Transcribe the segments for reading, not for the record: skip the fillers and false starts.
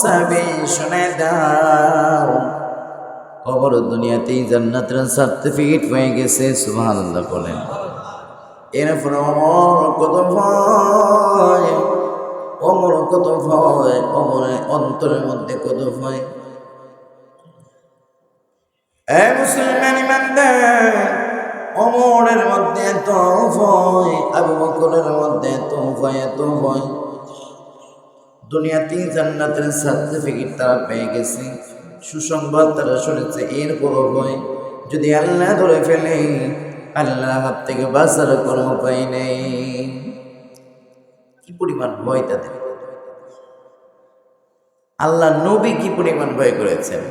সাহাবী শুনে দাও, কবর দুনিয়াতেই জান্নাতের সার্টিফিকেট পেয়ে গেছে। সুবহানাল্লাহ বলেন। এরপর ওমর কত ভয়, ওমর কত ভয়, ওমরের অন্তরের মধ্যে কত ভয়। মুসলমান ইমানদার, ওমরের মধ্যে এত ভয়, আবু বকরের মধ্যে এত ভয়, এত ভয়। দুনিয়াতেই জান্নাতের সার্টিফিকেট তারা পেয়ে গেছে, সুসংবাদ তারা শুনেছে। এরপরও ভয়, যদি আল্লাহ ধরে ফেলে আল্লাহর হাত থেকে বাঁচার কোনো উপায় নেই। কি পরিমাণ ভয় তাদের! আল্লাহ নবী কি পরিমাণ ভয় করেছেন।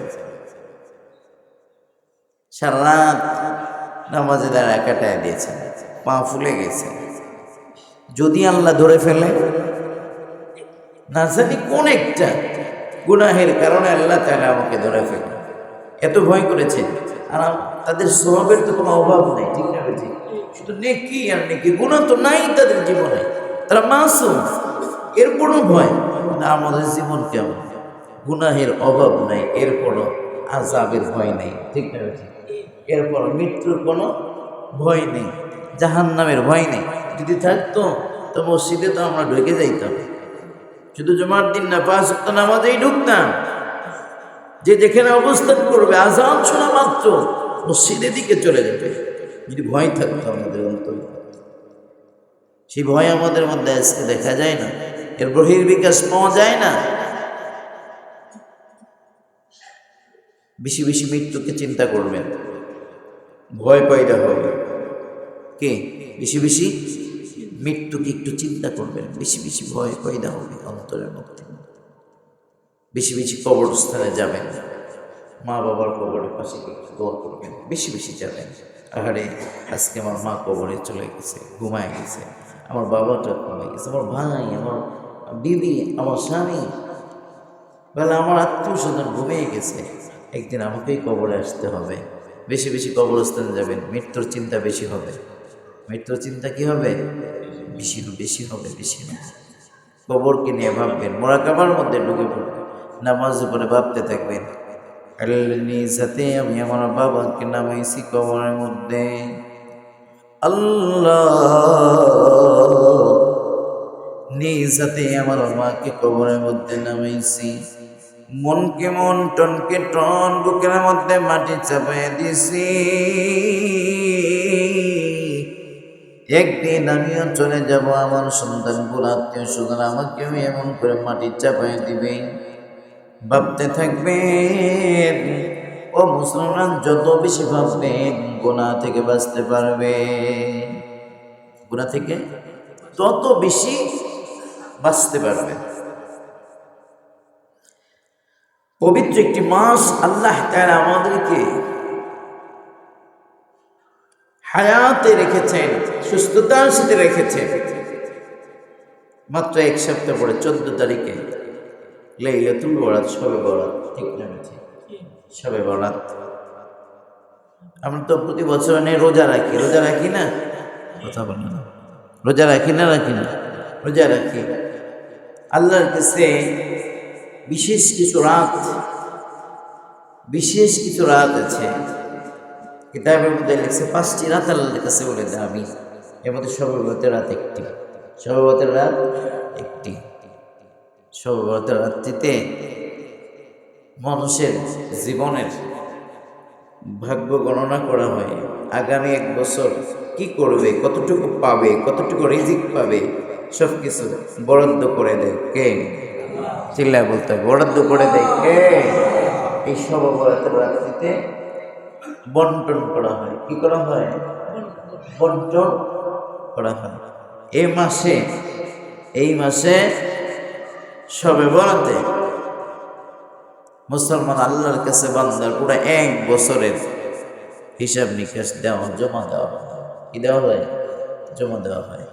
সারা রাত নামাজে দাঁড়ায় কাটায় দিয়েছেন, পা ফুলে গেছে। যদি আল্লাহ ধরে ফেলে, না জানি কোন একটা গুনাহের কারণে আল্লাহ তাআলা আমাকে ধরে ফেলে, এত ভয় করেছে। আর তাদের স্বভাবের তো কোনো অভাব নেই, ঠিক না? ঠিক, শুধু নেকি আর নেকি, গুনাহ তো নাই তাদের জীবনে, তারা মাসুম, এরপরও ভয়। না, আমাদের জীবন কেমন? গুনাহের অভাব নাই, এরপরও আযাবের ভয় নেই, ঠিক না? ঠিক, এরপর মৃত্যুর কোনো ভয় নেই, জাহান্নামের ভয় নেই। যদি থাকতো তো মসজিদে তো আমরা ঢুকে যাইতাম, শুধু জুমার দিন না, 5 ওয়াক্ত নামাজেই ঢুকতাম। যে যেখানে অবস্থান করবে, আযান শোনা মাত্র মসজিদের দিকে চলে যাবে, যদি ভয় থাকতো আমাদের অন্তরে। সেই ভয় আমাদের মধ্যে আজকে দেখা যায় না, এর বহির্বিকাশ পাওয়া যায় না। বেশি বেশি মৃত্যুকে চিন্তা করবেন, ভয় পয়দা হবে। কে? বেশি বেশি মৃত্যুকে একটু চিন্তা করবেন, বেশি বেশি ভয় পয়দা হবে অন্তরের মধ্যে। বেশি বেশি কবরস্থানে যাবেন, মা বাবার কবরের পাশে একটু দোয়া করবেন, বেশি বেশি যাবেন। আহারে, আজকে আমার মা কবরে চলে গেছে, ঘুমায় গেছে, আমার বাবাটা ঘুমায় গেছে, আমার ভাই, আমার বিবি, আমার স্বামী, বলে আমার আত্মীয় স্বজন ঘুমিয়ে গেছে, একদিন আমাকেই কবরে আসতে হবে। বেশি বেশি কবরস্থানে যাবেন, মৃত্যুর চিন্তা বেশি হবে। মৃত্যুর চিন্তা কি হবে? বেশি বেশি হবে, বেশি হবে। কবরকে নিয়ে ভাববেন, মোরাকাবার মধ্যে ঢুকে পড়বেন, নামাজ পড়ে ভাবতে থাকবেন, সাথে আমি আমার বাবাকে নামাইছি কবরের মধ্যে, আল্লাহ নিজ হাতে আমার মাকে কবরের মধ্যে নামাইছি, মনকে মন, টনকে টন, বুকের মধ্যে মাটি চাপাই দিছি। একদিন আমিও চলে যাব, আমার সন্তানগুলো, আত্মীয় স্বজন আমাকেও এমন করে মাটি চাপাই দিবে। ভাবতে থাকবেন, ও মুসলমান, যত বেশি ভাববেন গুনাহ থেকে বাঁচতে পারবে, গুনাহ থেকে তত বেশি বাঁচতে পারবে। পবিত্র একটি মাস আল্লাহ তাআলা আমাদেরকে হায়াতে রেখেছেন, সুস্থতার সাথে রেখেছেন। মাত্র 1 সপ্তাহ পরে 14 তারিখে লাইলাতুল বরাত, শবে বরাত, ঠিক না? শবে বরাত। আমরা তো প্রতি বছর রোজা রাখি, রোজা রাখি না? কথা বলি না, রোজা রাখি না? রাখি না? রোজা রাখি। আল্লাহর কাছে বিশেষ কিছু রাত, বিশেষ কিছু রাত আছে। কিতাবের মধ্যে লিখছে 5টি রাত আল্লাহর কাছে বলে দামি, এর মধ্যে শবে বরাতের রাত একটি। শবে বরাতের রাত একটি। শবে বরাতের রাত্রিতে মানুষের জীবনের ভাগ্য গণনা করা হয়। আগামী 1 বছর কি করবে, কতটুকু পাবে, কতটুকু রিজিক পাবে, সব কিছু বরাদ্দ করে দেয় কে? চিল্লায় বলতে হবে, বরাদ্দ করে দেয় কে? এই শবে বরাতের রাত্রিতে বন্টন করা হয়। কি করা হয়? বন্টন করা হয়। এই মাসে শবে বরাতে মুসলমান আল্লাহর কাছে বান্দার পুরো 1 বছরের হিসাব নিকাশ দেওয়া, জমা দেওয়া হয়। কি দেওয়া হয়? জমা দেওয়া হয়।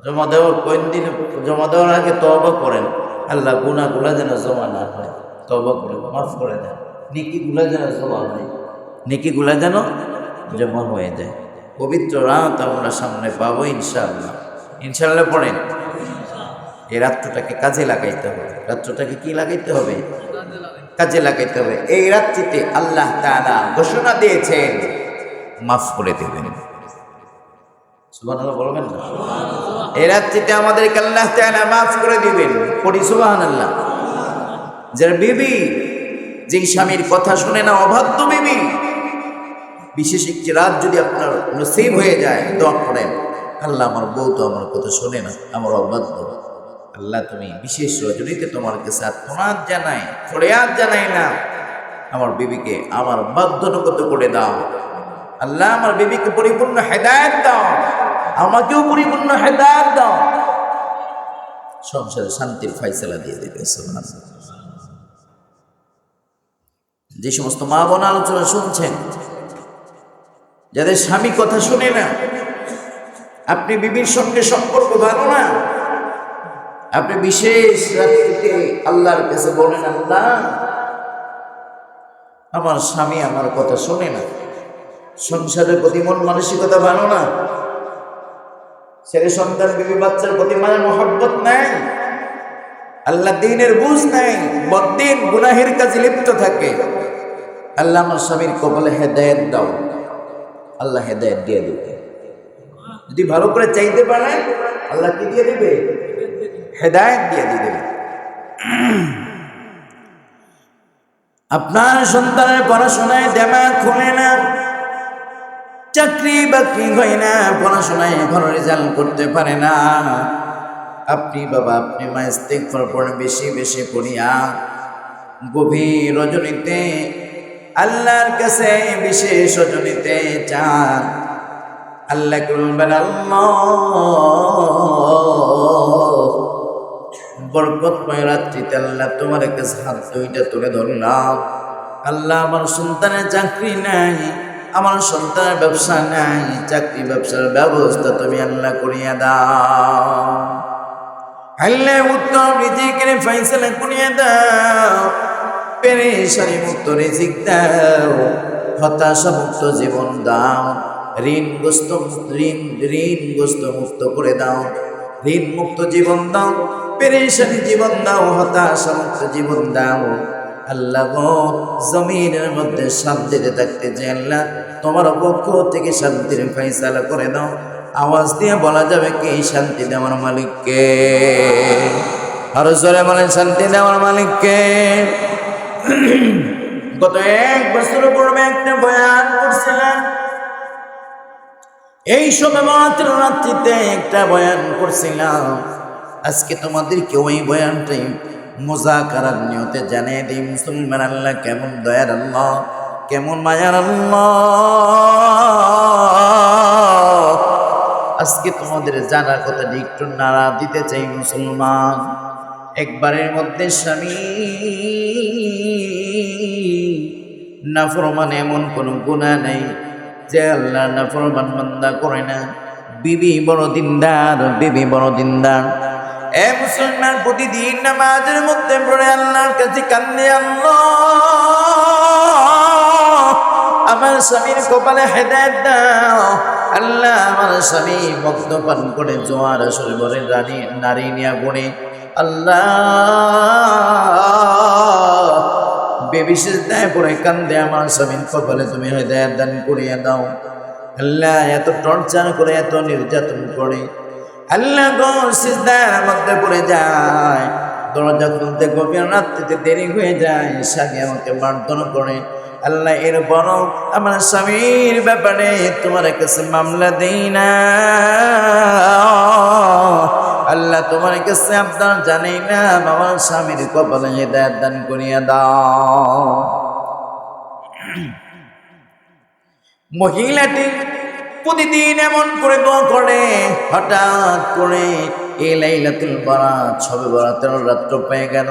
জমা দেওয়ার কয়েকদিন, জমা দেওয়ার আগে তওবা করেন, আল্লাহ গুনাহগুলা যেন জমা না হয়, তওবা করে মাফ করে দেন। নেকিগুলা যেন জমা হয়, নেকিগুলা যেন জমা হয়ে যায়। পবিত্র রাত আমরা সামনে পাবো ইনশাআল্লাহ। ইনশাআল্লাহ পড়েন। এই রাত্রটাকে কাজে লাগাইতে হবে। রাত্রটাকে কি লাগাইতে হবে? কাজে লাগাইতে হবে। এই রাত্রিতে আল্লাহ তাআলা ঘোষণা দিয়েছেন মাফ করে দেবেন। সুবহানাল্লাহ বলবেন না? এই রাত্রিতে আমাদেরকে আল্লাহ তাআলা মাফ করে দিবেন। পড়ি সুবহানাল্লাহ। যার বিবি যেই স্বামীর কথা শুনে না, অবাধ্য বিবি, বিশেষ একটি রাত যদি আপনার নসিব হয়ে যায়, দোয়া করেন, আল্লাহ আমার বউ তো আমার কথা শোনে না, আমার অবাধ্য, আল্লাহ তুমি বিশেষ রজনীতে তোমার কাছে আত্মনাদ জানাই, ফরিয়াদ জানাই না, আমার বিবিকে আমার বাধ্যগত করে দাও। আল্লাহ আমার বিবিকে পরিপূর্ণ হেদায়েত দাও, আমাকেও পরিপূর্ণ হেদায়েত দাও। সংসারে শান্তির ফয়সালা দিয়ে দেবে। সুবহানাল্লাহ। যে সমস্ত মা বোন আলোচনা শুনছেন, যাদের স্বামী কথা শুনে না, আপনি বিবির সঙ্গে সম্পর্ক ভালো না, আপনি বিশেষ রাত্রিতে আল্লাহর কাছে বলেন, আল্লাহ আমার স্বামী আমার কথা শোনে না, সংসারের প্রতি মন মানসিকতা ভালো না, ছেলে সন্তান বিবি বাচ্চার প্রতি মায়ের মহব্বত নাই, আল্লাহ দ্বীনের বুঝ নাই, বদ্দিন গুনাহের কাজে লিপ্ত থাকে, আল্লাহ আমার স্বামীর কপালে হেদায়েত দাও। আল্লাহ হেদায়েত দিয়ে দেবে। যদি ভালো করে চাইতে পারে আল্লাহ কি দিয়ে দেবে? হেদায়েত দিয়ে দেবে। আপনার সন্তানের পড়াশোনায় দিমাগ খুলে না, চাকরি বাকরি হয় না, পড়াশোনায় ভালো রেজাল্ট করতে পারে না, আপনি বাবা আপনি মা ইস্তিগফার পড়েন, বেশি বেশি পড়িয়া গভীর রজনীতে আল্লাহর কাছে বিশেষ রজনীতে চান, আল্লাহ বলবেন, আল্লাহ বরকতময় রাত্রিতে আল্লাহ তোমার কাছে হাত দুইটা তুলে ধরলাম, আল্লাহ আমার সন্তানের চাকরি নাই, আমার সন্তানের ব্যবসা নাই, চাকরি ব্যবসার ব্যবস্থা তুমি আল্লাহ করিয়া দাও, আল্লাহ উত্তম রিজিকের ফয়সালা করিয়া দাও, পেরেশানি মুক্ত রিজিক দাও, হতাশা মুক্ত জীবন দাও, ঋণগ্রস্ত মুক্ত করে দাও, ঋণ মুক্ত জীবন দাও, পেরেশানি জীবন দাও, হতাশা মুক্ত জীবন দাও। আল্লাহ গো জমিনের মধ্যে শান্তিতে থাকতে যে আল্লাহ তোমার পক্ষ থেকে শান্তির ফয়সালা করে দাও। আওয়াজ দিয়ে বলা যাবে কি শান্তি দেওয়ার মালিককে? আরো জোরে বলেন, শান্তি দেওয়ার মালিককে। গত 1 বছর পূর্বে একটা বয়ান করছিলাম, এই সময় মাত্র রাত্রিতে একটা বয়ান করছিলাম। আজকে তোমাদেরকে ওই বয়ানটাই মুযাকারার নিয়তে জানিয়ে দিই। মুসলমান আল্লাহ কেমন দয়ার আল্লাহ, কেমন মায়ার আল্লাহ। আজকে তোমাদের জানার কথা একটু নাড়া দিতে চাই। মুসলমান, একবারের মধ্যে স্বামী নাফরমান এমন কোনো গুনাহ নেই যে আল্লাহ নাফরমান বান্দা করে না। বিবি বড় দিনদার, বিবি বড় দিনদার। এ মুসলমান, প্রতিদিন নামাজের মধ্যে পড়ে আল্লাহর কাছে কান্দে, আল্লাহ আমার স্বামীর কপালে হেদায়েত দাও। আল্লাহ আমার স্বামী মদ্যপান করে জোয়ার আসরে বলে নারী নিয়া গুণে, আল্লাহ বেবিশেষ দায় পড়ে কান্দে, আমার স্বামীর কপালে তুমি হেদায়েত দান করিয়া দাও। আল্লাহ এত টর্চার করে, এত নির্যাতন করে, আল্লাহ গো সিজদার মধ্যে পড়ে যায়, দরজা খুলতে গভীর রাত্রিতে দেরি হয়ে যায়, স্বামী আমাকে মারধর করে। আল্লাহ এরপরও আমার স্বামীর ব্যাপারে তোমার কাছে মামলা দেই না। আল্লাহ তোমার কাছে আবদার জানাই না, আমার স্বামীর কপালে হেদায়েত দান করিয়া দাও। মহিলাটি প্রতিদিন এমন করে দোয়া করে, হঠাৎ করে এই লাইলাতুল বারাত, শবে বরাতের রাত্র পেয়ে গেল।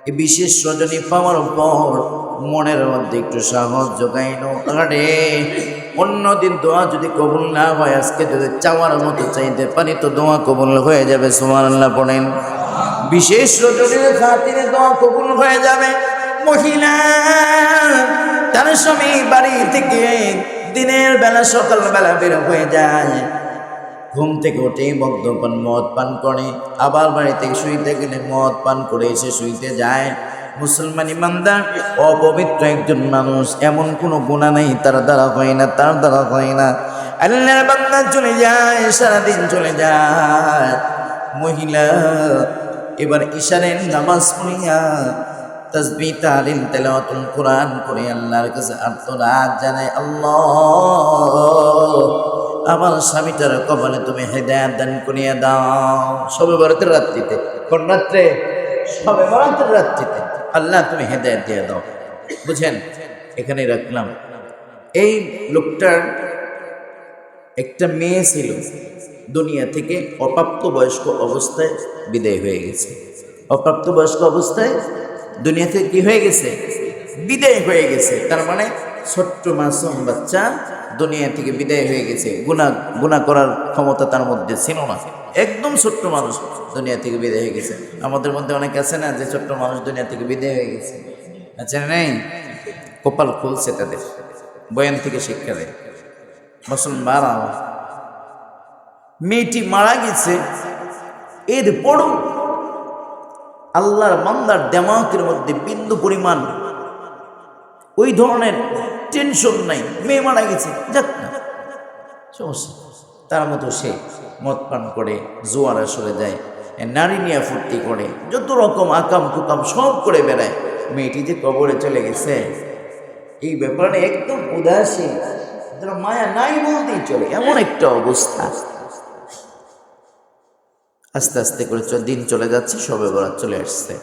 এই বিশেষ রজনী পাওয়ার পর মনের মধ্যে একটু সাহস জোগাইল, আরে অন্যদিন দোয়া যদি কবুল না হয়, আজকে যদি চাওয়ার মতো চাইতে পারি তো দোয়া কবুল হয়ে যাবে। সুবহানাল্লাহ পড়েন। বিশেষ রজনীর খাতিরে দোয়া কবুল হয়ে যাবে। মহিলা তার স্বামী বাড়ি থেকে দিনের বেলা সকালবেলা বের হয়ে যায়, ঘুম থেকে উঠেই মদ্যপান মদ পান করে, আবার বাড়িতে শুইতে গেলে মদ পান করে এসে শুইতে যায়। মুসলমান ইমানদার অপবিত্র একজন মানুষ, এমন কোনো গুনাহ নেই তার দ্বারা হয় না, তার দ্বারা হয় না। আল্লাহর বান্দা চলে যায়, সারাদিন চলে যায়। মহিলা এবার ইশারের নামাজ পড়িয়া তাসবিহ তাহলিল তেলাওয়াতুল কোরআন করে আল্লাহর কাছে আর্তনাদ জানায়, আল্লাহ আমার স্বামীটার কপালে তুমি হেদায়েত দান করিয়া দাও। শবে বরাতের রাত্রিতে, কোন রাত্রে? শবে বরাতের রাত্রিতে আল্লাহ তুমি হেদায়েত দিয়ে দাও। বুঝেন, এখানে রাখলাম। এই লোকটার একটা মেয়ে ছিল, দুনিয়া থেকে অপ্রাপ্তবয়স্ক অবস্থায় বিদায় হয়ে গেছে। অপ্রাপ্তবয়স্ক অবস্থায় দুনিয়া থেকে কি হয়ে গেছে? বিদায় হয়ে গেছে। তার মানে ছোট্ট মাসুম বাচ্চা দুনিয়া থেকে বিদায় হয়ে গেছে। গুনাহ করার ক্ষমতা তার মধ্যে ছিল না, একদম ছোট্ট মানুষ দুনিয়া থেকে বিদায় হয়ে গেছে। আমাদের মধ্যে অনেক আছে না যে ছোট্ট মানুষ দুনিয়া থেকে বিদায় হয়ে গেছে, আচ্ছা নেই? কপাল খুলছে তাদের, বয়ান থেকে শিক্ষা দেয়। মুসলমান আমার মেয়েটি মারা গেছে, এরপরও আল্লাহর বান্দার দেমাকের মধ্যে বিন্দু পরিমাণ ওই ধরনের টেনশন নাই। মেয়ে মারা গেছে, যাক না, সমস্যা। তার মতো সে মদ পান করে, জোয়ার আসরে যায়, নারী নিয়ে ফুর্তি করে, যত রকম আকাম কুকাম সব করে বেড়ায়। মেয়েটি যে কবরে চলে গেছে এই ব্যাপারে একদম উদাসীন, মায়া নাই বলতেই চলে, এমন একটা অবস্থা। আস্তে আস্তে করে দিন চলে যাচ্ছে, শবে বরাত চলে আসছে।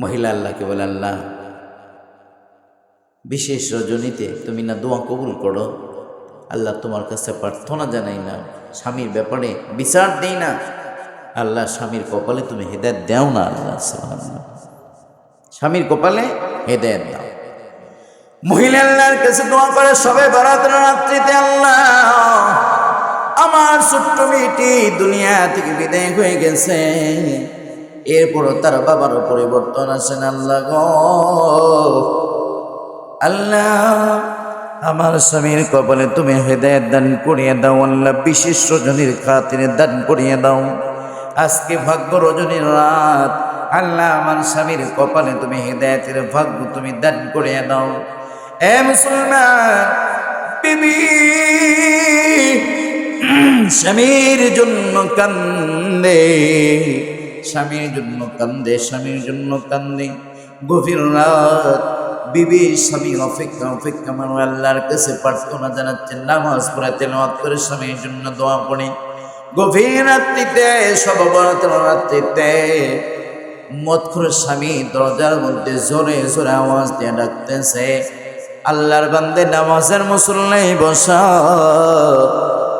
মহিলা আল্লাহকে বলে, আল্লাহ বিশেষ রজনীতে তুমি না দোয়া কবুল করো, আল্লাহ তোমার কাছে প্রার্থনা জানাই না, স্বামীর ব্যাপারে বিচার দেই না, আল্লাহ স্বামীর কপালে তুমি হেদায়েত দাও না। আল্লাহ সুবহানাল্লাহ, স্বামীর কপালে হেদায়েত দাও। মহিলা আল্লাহর কাছে দোয়া করে শবে বরাতের রাত্রিতে, আল্লাহ আমার ছোট্ট মেয়েটি দুনিয়া থেকে বিদায় হয়ে গেছে, এরপরও তার বাবারও পরিবর্তন আসে না। আল্লাহ গো, আল্লাহ আমার স্বামীর কপালে তুমি হেদায়েত দান করিয়ে দাও। আল্লাহ বিশেষ রজনীর খাতিরে দান করিয়ে দাও। আজকে ভাগ্য রজনীর রাত, আল্লাহ আমার স্বামীর কপালে তুমি হেদায়েতের ভাগ্য তুমি দান করিয়ে দাও। এ মুসলমান, বিবি স্বামীর জন্য কান্দে, স্বামীর জন্য কান্দে, স্বামীর জন্য কান্দে। গভীর রাত বিবি স্বামীর অপেক্ষা মানুষ আল্লাহর কাছে প্রার্থনা জানাচ্ছেন, নামাজ পড়ে তেলাওয়াত করে স্বামীর জন্য দোয়া পড়ে। গভীর রাত্রিতে, শবে বরাতের রাত্রিতে মদখোর স্বামী দরজার মধ্যে জোরে জোরে আওয়াজ দিয়ে ডাকতেছে, আল্লাহর বান্দে নামাজের মুসল্লায় বসা।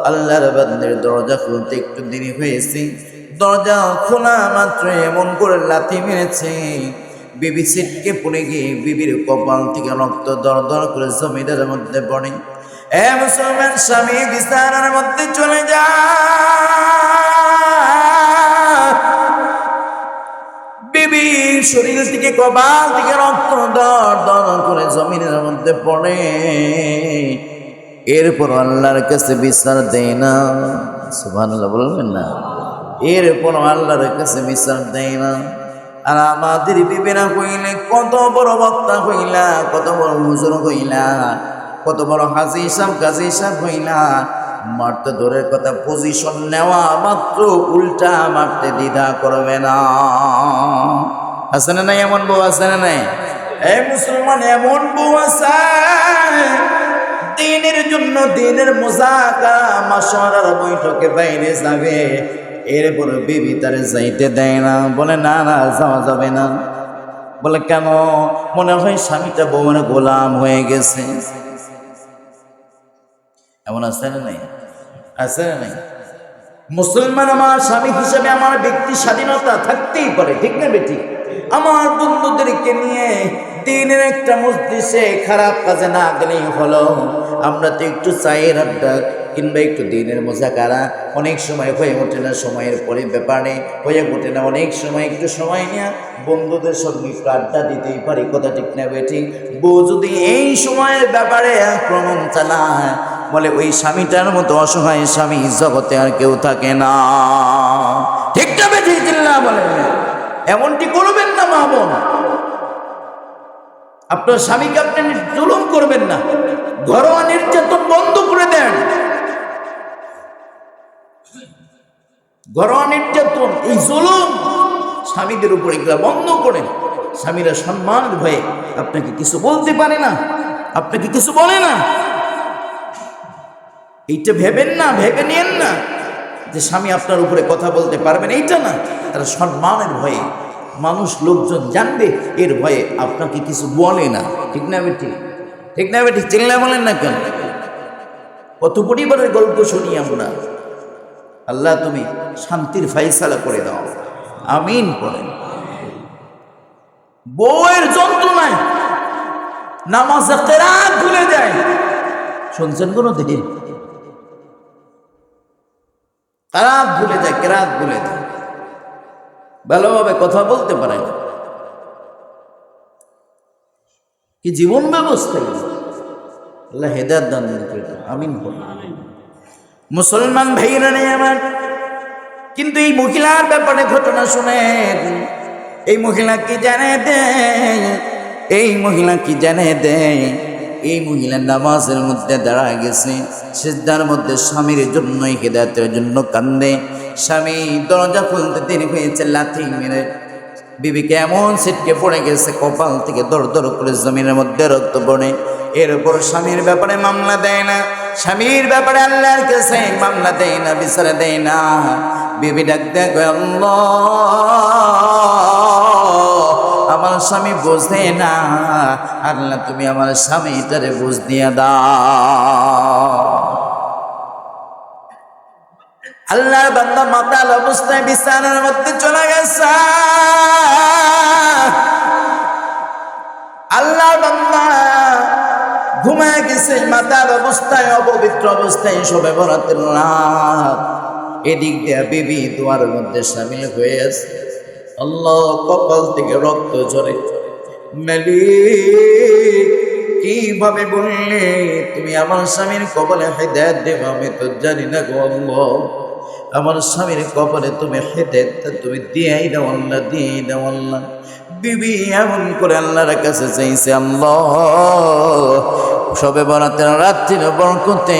আল্লাহর বান্দের দরজা খুলতে একটু দেরি হয়েছে, দরজা খোলা মাত্র এমন করে লাথি মেরেছে, বিবি ছিটকে পড়ে গিয়ে বিবির কপাল থেকে রক্ত দর দর করে জমিনের মধ্যে পড়ে। এ মুসলমান, স্বামী বিছানার মধ্যে চলে যায়, বিবির শরীর থেকে কপাল থেকে রক্ত দর দর করে জমিনের মধ্যে পড়ে। এরপর আল্লাহর কাছে বিচার দেয় না, সুবহানাল্লাহ বলবেন না? এরপর আল্লাহর কাছে বিচার দেয় না। আর আমাদের বিবেনা কইলে কত বড় বক্তা হইলা, কত বড় হুজুর হইলা, কত বড় হাজি সাহেব গাজী সাহেব হইলা, মারতে দূরের কথা, পজিশন নেওয়া মাত্র উল্টা মারতে দ্বিধা করবে না। আছে না নাই এমন বউ? আছে না নাই? এই মুসলমান, এমন বউ আছে দিনের জন্য, দিনের মুজাকারা মাশওয়ারার বৈঠকে বাইরে যাবে, এরপর বিবি তারে যাইতে দেয় না, বলে না না যাওয়া যাবে না। বলে কেন? মনে হয় স্বামীটা বউয়ের গোলাম হয়ে গেছে। এমন আছে না নাই? আছে না নাই? মুসলমান, আমার স্বামী হিসেবে আমার ব্যক্তি স্বাধীনতা থাকতেই পারে, ঠিক না বেঠিক? আমার বন্ধুদেরকে নিয়ে দিনের একটা মজলিসে খারাপ কাজে না গেলেই হলো। আমরা তো একটু চায়ের আড্ডা কিংবা একটু দিনের মুজাকারা অনেক সময় হয়ে ওঠে না, সময়ের পরে ব্যাপারে হয়ে ওঠে না, অনেক সময় একটু সময় নিয়ে বন্ধুদের সঙ্গে একটু আড্ডা দিতেই পারি, কথা ঠিক না বেঠিক? বউ যদি এই সময়ের ব্যাপারে আক্রমণ চালায়, বলে ওই স্বামীটার মতো অসহায় স্বামী জগতে আর কেউ থাকে না। ঠিক না বেঠিক চিল্লা বলেন, এমনটি করবেন না মা বোন। আপনার স্বামীকে আপনি জুলুম করবেন না, ঘরোয়া নির্যাতন বন্ধ করে দেন। ঘরোয়া নির্যাতন, এই জুলুম স্বামীদের উপরে এগুলা বন্ধ করেন। স্বামীরা সম্মানের ভয়ে আপনাকে কিছু বলতে পারে না, আপনাকে কিছু বলে না। এইটা ভেবেন না, ভেবে নিয়েন না যে স্বামী আপনার উপরে কথা বলতে পারবেন, এইটা না। তারা সম্মানের ভয়ে, মানুষ লোকজন জানবে এর ভয়ে আপনাকে কিছু বলে না। ঠিক না বেটি? ঠিক না বেটি? চিল্লা বলেন না কেন? কত পরিবারের গল্প শুনি আমরা। আল্লাহ তুমি শান্তির ফাইসালা করে দাও, আমিন করেন। বউয়ের যন্ত্রণায় নামাজে কেরাত ভুলে যায়, শুনছেন কোনো দিকে? কেরাত ভুলে যায়, কেরাত ভুলে যায়, ভালোভাবে কথা বলতে পারে না। কি জীবন ব্যবস্থা! আল্লাহ হেদায়েত দান করে দাও, আমিন বলেন। মুসলমান ভাইরা নেই আমার, কিন্তু এই মহিলার ব্যাপারে ঘটনা শুনেন। এই মহিলা কি জানে দেয়, এই মহিলা কি জানে দেয়, এই মহিলা নামাজের মধ্যে দাঁড়ায় গেছে, সিজদার মধ্যে স্বামীর জন্যই, হেদায়েতের জন্য কান্দে। স্বামী দরজা খুলতে দেরি হয়েছে, লাথি মেরে বিবিকে এমন ছিটকে পড়ে গেছে, কপাল থেকে দর দর করে জমিনের মধ্যে রক্ত পড়ে। এর উপর স্বামীর ব্যাপারে মামলা দেয় না, স্বামীর ব্যাপারে আল্লাহর কাছে মামলা দেয় না, বিচার দেয় না। বিবি ডাক দেয়, আল্লাহ আমার স্বামী বুঝে না, আল্লাহ তুমি আমার স্বামীটারে বুঝ দিয়া দাও। আল্লাহর বান্দা মাতাল অবস্থায় বিছানার মধ্যে চলে গেছে। আল্লাহর বান্দা ঘুমায় গেছে মাতাল অবস্থায়, অপবিত্র অবস্থায়, শবে বরাতের রাত। এদিক দিয়ে বিবি দুয়ারের মধ্যে শামিল হয়ে আছে। আল্লাহ কপাল থেকে রক্ত ঝরে। মালিক কিভাবে বললে তুমি আমার স্বামীর কপালে হেদায়েত দেবে, আমি তো জানি না গো আল্লাহ। আমার স্বামীর কপালে তুমি হেদায়েতটা তুমি দিয়েই দাও আল্লাহ, দিয়েই দাও আল্লাহ। বিবি এমন করে আল্লাহর কাছে চাইছে, আল্লাহ শবে বরাতের রাত্রির বরকতে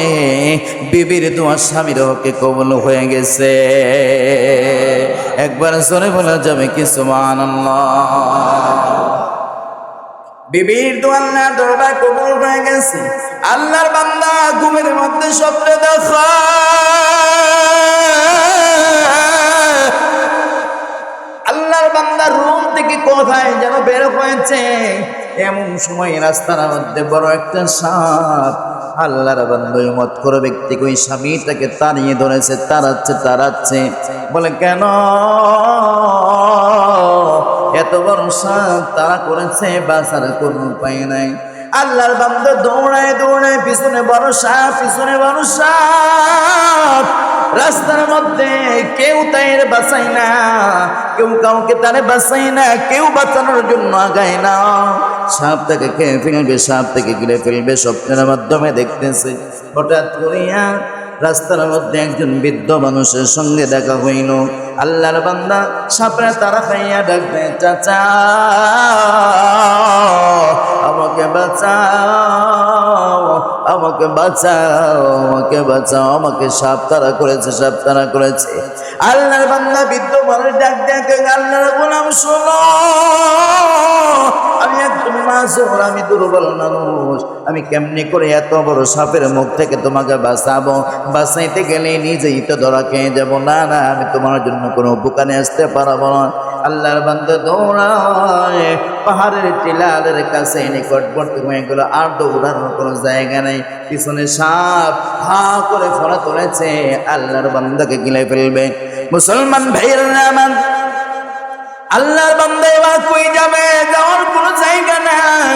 বিবির দোয়া স্বামীর হকে কবুল হয়ে গেছে। একবার জোরে বলা যাবে কি সুবহানাল্লাহ। বিবির দোয়া আল্লাহর দরবারে কবুল হয়ে গেছে। আল্লাহর বান্দা ঘুমের মধ্যে স্বপ্নে দেখা, আল্লাহর বান্দা রুম থেকে কোথায় যেন বের হয়েছে। এমন সময় রাস্তার মধ্যে বড় একটা সাপ। আল্লাহর বান্দা মত করে ব্যক্তিকে ওই স্বামীটাকে তাড়িয়ে ধরেছে, তাড়াচ্ছে। বলে কেন এত বড় সাপ তারা করেছে, বাঁচার কোনো উপায় নাই। আল্লাহর বান্দা দৌড়ায় পিছনে বড় সাপ, পিছনে বড় সাপ। রাস্তার মধ্যে কেউ তাইর বাঁচায় না, কেউ কাউকে তারে বাঁচায় না, কেউ বাঁচানোর জন্য আগায় না। সাপ তাকে খেয়ে ফেলবে, সাপ থেকে গিলে ফেলবে, স্বপ্নের মাধ্যমে দেখতেছে। হঠাৎ করিয়া রাস্তার মধ্যে একজন বৃদ্ধ মানুষের সঙ্গে দেখা হইল। আল্লাহর বান্দা সাপে তারা খাইয়া ডাকবে, চাচা আমাকে বাঁচাও, আমাকে বাঁচাও, আমাকে বাঁচাও, আমাকে সাপ তারা করেছে। আল্লাহর বান্দা বৃদ্ধ মানুষ ডাক দেখে, আল্লাহর গোলাম শোনো, আমি একজন মাসুম, আমি দুর্বল মানুষ, আমি কেমনি করে এত বড় সাপের মুখ থেকে তোমাকে বাঁচাবো? বাঁচাইতে গেলে নিজেই তো ধরা খেয়ে যাবো। না, আমি তোমার জন্য কোনো উপকারে আসতে পারবো না। আল্লাহর বান্দা দৌড়ায় পাহাড়ের টিলারের কাছে নিকটবর্তী হয়ে গেল। আর দৌড়ানোর কোনো জায়গা নেই, পিছনে সাপ হা করে ফোড়া তুলেছে, আল্লাহর বান্দাকে গিলে ফেলবে। মুসলমান ভাইয়েরা আমার, আল্লাহর বান্দা এবার কই যাবে? যাওয়ার কোনো জায়গা নাই,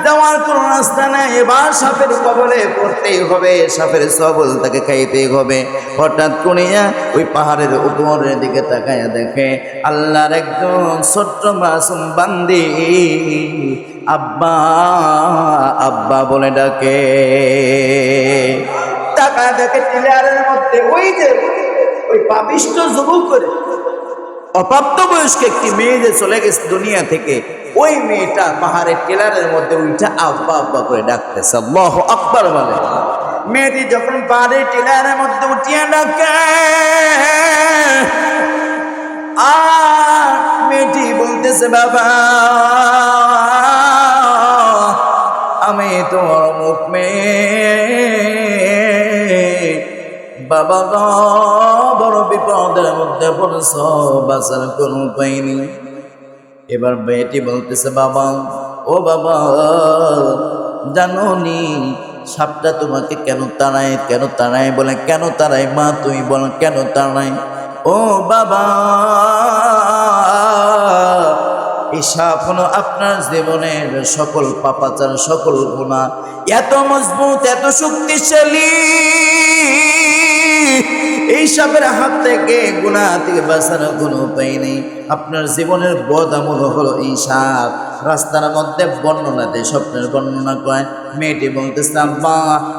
যাওয়ার কোনো রাস্তা নাই। এবার সাপের কবলে পড়তেই হবে, সাপের সবল তাকে খাইতেই হবে। হঠাৎ করিয়া ওই পাহাড়ের উপরের দিকে তাকাইয়া দেখে আল্লাহর একদম ছোট্ট মাসুম বান্দি আব্বা আব্বা বলে ডাকে। টাকা দেখে টিলারের মধ্যে ওই পাপিষ্ট যুবক করে অপ্রাপ্তবয়স্ক একটি মেয়ে যে চলে গেছে দুনিয়া থেকে, ওই মেয়েটা পাহাড়ের টিলারের মধ্যে উঠে আব্বা আব্বা করে ডাকতেছে। আল্লাহু আকবার বলে। মেয়েটি যখন পাহাড়ের টিলারের মধ্যে উঠিয়ে ডাকে, আর মেয়েটি বলতেছে বাবা আমি তোমার মুখ বাবা গো বড় বিপদের মধ্যে পড়ছ, বাঁচার কোনো উপায় নেই। এবার মেয়েটি বলতেছে বাবা ও বাবা জানো নি সাপটা তোমাকে কেন তাড়ায় বলে কেন তাড়ায় মা তুমি বলো কেন তাড়ায়? ও বাবা এই সাপ হলো আপনার জীবনের সকল পাপাচার সকল গুনাহ, এত মজবুত এত শক্তিশালী, এই সাপের হাত থেকে গুনাহ থেকে বাঁচানোর কোনো উপায় নেই। আপনার জীবনের বদ আমল হলো এই সাপ। রাস্তার মধ্যে বর্ণনা দেয়, স্বপ্নের বর্ণনা কয়। মেয়েটি বলতেছে আব্বা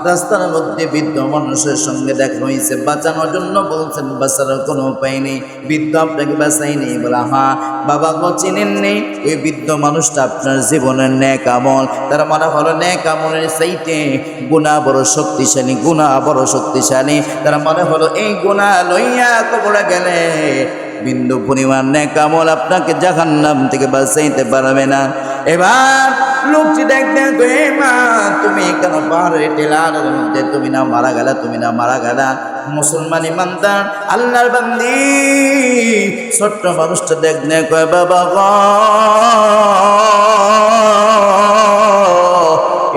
রাস্তার মধ্যে বৃদ্ধ মানুষের সঙ্গে দেখা হয়েছে, বাঁচানোর জন্য বলছেন, বাঁচানোর কোনো উপায় নেই, বৃদ্ধ আপনাকে বাঁচায়নি। বলা হ্যাঁ বাবা গো চিনেন নেই ওই বৃদ্ধ মানুষটা আপনার জীবনের নেক আমল, তার মানে হলো নেক আমলের চাইতে গুনাহ বড় শক্তিশালী, গুনাহ বড় শক্তিশালী, তার মানে হলো এই গুনাহ লইয়া কবরে গেলে বিন্দু পরিমাণ নেক আমল আপনাকে জাহান্নাম থেকে বাঁচাইতে পারবে না। এবার লোকটি দেখবেন মা তুমি কেন পাহাড়ের টিলারের মধ্যে তুমি না মারা গেলা, তুমি না মারা গেলা? মুসলমান ইমানদার আল্লাহর বান্দি ছোট্ট মানুষটা দেখনে কয় বাবা গো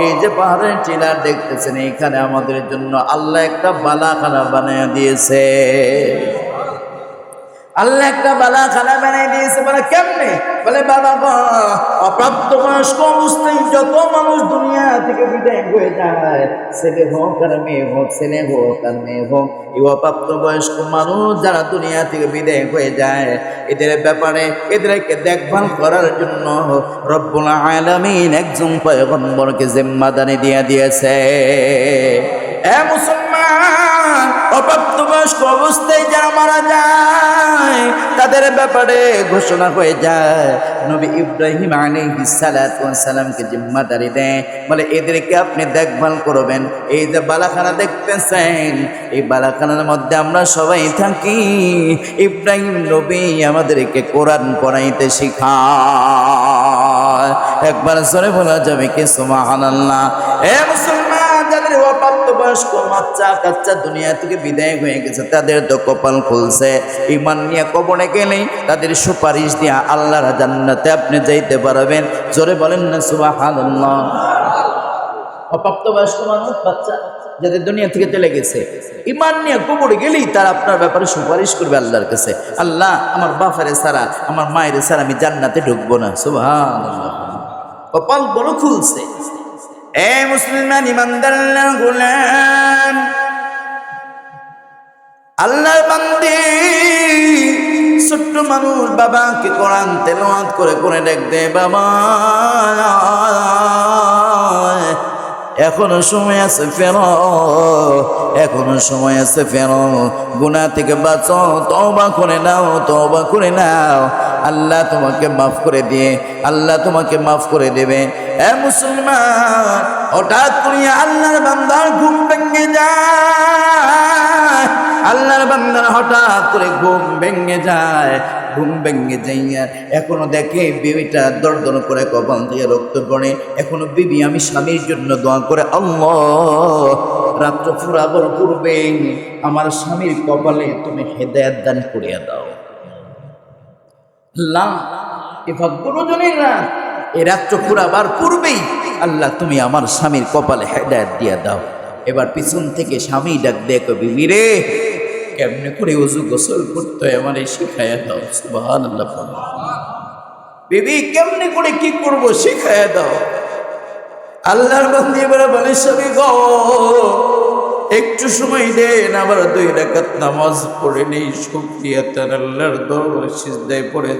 এই যে পাহাড়ের টিলার দেখতেছেন এখানে আমাদের জন্য আল্লাহ একটা বালাখানা বানিয়ে দিয়েছে। আল্লাহ একটা বালাখানা বানিয়ে দিয়েছে। বলে কেমনে? বলে বাবা গো অপ্রাপ্তবয়স্ক অবস্থায় যত মানুষ দুনিয়া থেকে বিদায় হয়ে যায়, ছেলে হোক আর মেয়ে হোক, ছেলে হোক আর মেয়ে হোক, এই অপ্রাপ্তবয়স্ক মানুষ যারা দুনিয়া থেকে বিদায় হয়ে যায় এদের ব্যাপারে এদেরকে দেখভাল করার জন্য রব্বুল আলামিন একজন পয়গম্বরকে জিম্মাদারি দিয়ে দিয়েছে। এ মুসলমান অপ্রাপ্তবয়স্ক অবস্থায় যারা মারা যায় তাদের ব্যাপারে ঘোষণা হয়ে যায়, নবী ইব্রাহিম আলাইহিস সালাতু ওয়াস সালামকে জিম্মাদারি দেয়, বলে এদেরকে আপনি দেখভাল করবেন। এই যে বালাখানা দেখতেছেন এই বালাখানার মধ্যে আমরা সবাই থাকি, ইব্রাহিম নবী আমাদেরকে কোরআন পড়াইতে শিখায়। একবার জোরে বলা যাবে কি সুবহানাল্লাহ? এ মুসলমান যাদের অপ্রাপ্তবয়স্ক বাচ্চা কাচ্চা দুনিয়া থেকে বিদায় হয়ে গেছে তাদের তো কপাল খুলছে, ঈমান নিয়ে কবরে গেলেই তাদের সুপারিশ দিয়া আল্লাহর জান্নাতে আপনি যাইতে পারবেন। জোরে বলেন না সুবহানাল্লাহ? অপ্রাপ্তবয়স্ক মানুষ বাচ্চা যাদের দুনিয়া থেকে চলে গেছে ঈমান নিয়ে কবরে গেলেই তারা আপনার ব্যাপারে সুপারিশ করবে আল্লাহর কাছে, আল্লাহ আমার বাপের ছাড়া আমার মায়ের ছাড়া আমি জান্নাতে ঢুকবো না। সুবহানাল্লাহ, কপাল বড় খুলছে। এ মুসলমান ইমানদার গোলাম আল্লাহর বান্দী ছোট্ট মানুষ বাবাকে কোরআন তেলাওয়াত করে করে দেখবে বাবা এখনো সময় আছে ফেরো, এখনো সময় আছে ফেরো, গুনাহ থেকে বাঁচো, তওবা করে নাও, তওবা করে নাও, আল্লাহ তোমাকে মাফ করে দিয়ে আল্লাহ তোমাকে মাফ করে দেবে। এ মুসলমান হঠাৎ করে আল্লাহর বান্দার ঘুম ভেঙে যায়, আল্লাহর বান্দার হঠাৎ করে ঘুম ভেঙে যায়, ঘুম ভেঙে যাইয়া এখনো দেখে বিবিটা দরদর করে কপাল থেকে রক্ত পড়ে, এখনো বিবি আমি স্বামীর জন্য দোয়া করে আল্লাহ রাত্র ফুরাবার পূর্বে আমার স্বামীর কপালে তুমি হেদায়েত দান করিয়া দাও। আল্লাহ এ ভাগ্যজনের রাত, এই রাত্র ফুরাবার পূর্বেই আল্লাহ তুমি আমার স্বামীর কপালে হেদায়েত দিয়া দাও। এবার পিছন থেকে স্বামী ডাক দেখো বিবি রে কেমনে করে ওযু গোসল করতে হয় আমারে শিখায়া দাও। সুবহানাল্লাহ, বিবি কেমনে করে কি করব শিখায়া দাও। আল্লাহর বান্দা এবারে বলে স্বামী গো একটু সময় দেন, আবার 2 রাকাত নামাজ পড়ে নেই, শুকরিয়া তার আল্লাহর দরবারে সিজদায় পড়ে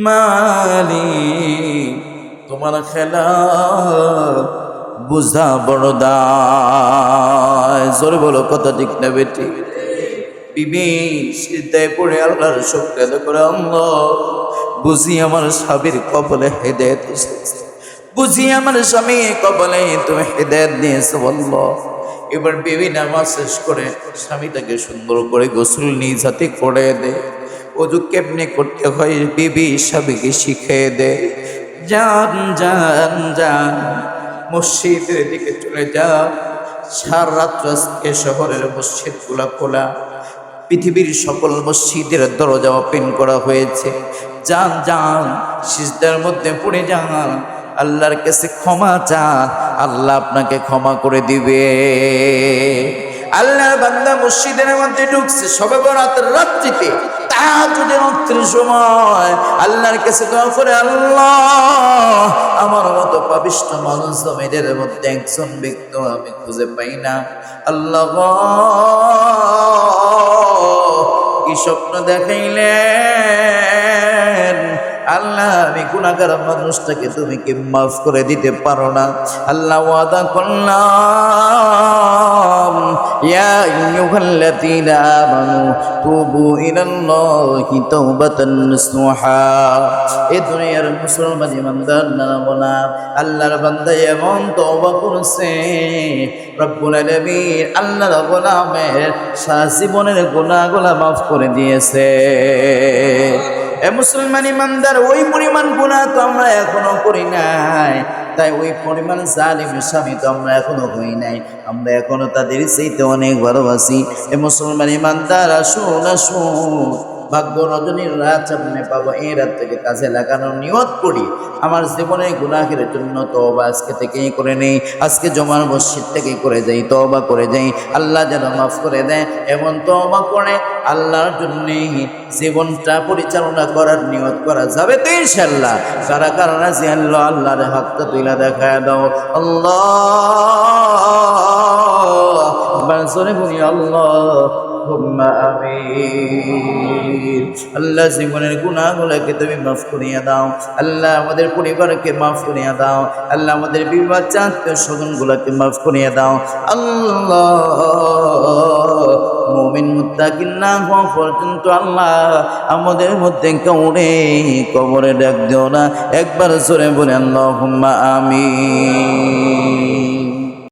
মালিক তোমার খেলা বুঝা বড় দায়। জোরে বলো কত ঠিক না বেটি? বিবি সিজদায় পড়ে আল্লাহর শুকর আদায় করে, আল্লাহ বুঝি আমার স্বামীর কপালে হেদায়েত এসেছে, বুঝি আমার স্বামী কপালে তুমি হেদায়েত দিয়েছো আল্লাহ। এবার বিবি নামাজ শেষ করে স্বামীটাকে সুন্দর করে গোসল নিজ হাতে করে দে। ওযু কেমনে করতে হয় বিবি স্বামীকে শিখিয়ে দে। যান যান যান মসজিদের দিকে চলে যা। সারা রাত্র আজকে শহরের মসজিদগুলা খোলা, পৃথিবীর সকল মসজিদের দরজা ওপেন করা হয়েছে। যান যান সিজদার মধ্যে পড়ে যান, আল্লাহর কাছে ক্ষমা চান, আল্লাহ আপনাকে ক্ষমা করে দিবে। আল্লাহর বান্দা মসজিদের মধ্যে ঢুকছে সবে বরাতের রাত্রিতে, তাহাজ্জুদের ওয়াক্তের সময় আল্লাহর কাছে দোয়া করে, আল্লাহ আমার মতো পাপিষ্ঠ মানুষ জমিনের মধ্যে একজন ব্যক্তি আমি খুঁজে পাই না। আল্লাহ কি স্বপ্ন দেখাইলেন আল্লাহ, আমি গুনাহগার মানুষটাকে তুমি কি মাফ করে দিতে পারো না? আল্লাহ ওয়াদা করলাম, ইয়া আইয়ুহাল্লাযীনা আমানু তুবু ইলাল্লাহি তাওবাতান নাসুহা। এই দুনিয়ার মুসলমান ইমানদার না বলা আল্লাহর বান্দা এমন তওবা করছে, রব্বুল আলামিন আল্লাহর গোলামের সারা জীবনের গুনাহগুলো মাফ করে দিয়েছে। এ মুসলমান ইমানদার, ওই পরিমাণ গুনাহ তো আমরা এখনো করি নাই, তাই ওই পরিমাণ জালিম স্বামী তো আমরা এখনো হই নাই, আমরা এখনো তাদের চাইতে অনেক ভালোবাসি। এ মুসলমান ইমানদার, আসুন আসুন ভাগ্য রজনীর রাত সামনে পাবো, এই রাত থেকে কাজে লাগানোর নিয়ত করি। আমার জীবনে গুনাহের জন্য তওবা আজকে থেকেই করে নেই, আজকে জমার মসজিদ থেকেই করে যাই, তওবা করে যাই, আল্লাহ যেন মাফ করে দেয়। এমন তওবা করে আল্লাহর জন্যে জীবনটা পরিচালনা করার নিয়ত করা যাবে তো ইনশাআল্লাহ। কারা কারা রাজি আল্লাহ আল্লাহর হাতটা তুলে দেখায় দাও। আল্লাহ বাসরে বলি আল্লাহুম্মা আমিন। আল্লাহ জীবনের গুনাহগুলোকে তুমি মাফ করিয়া দাও, আল্লাহ আমাদের পরিবারকে মাফ করিয়া দাও, আল্লাহ আমাদের বিবাহ আত্মীয় স্বজনগুলোকে মাফ করিয়া দাও। আল্লাহ মুমিন মুত্তাকিন না হওয়া পর্যন্ত আল্লাহ আমাদের মধ্যে কাউরে কবরে ডাক দিও না। একবার জোরে বলে আল্লাহুম্মা আমিন।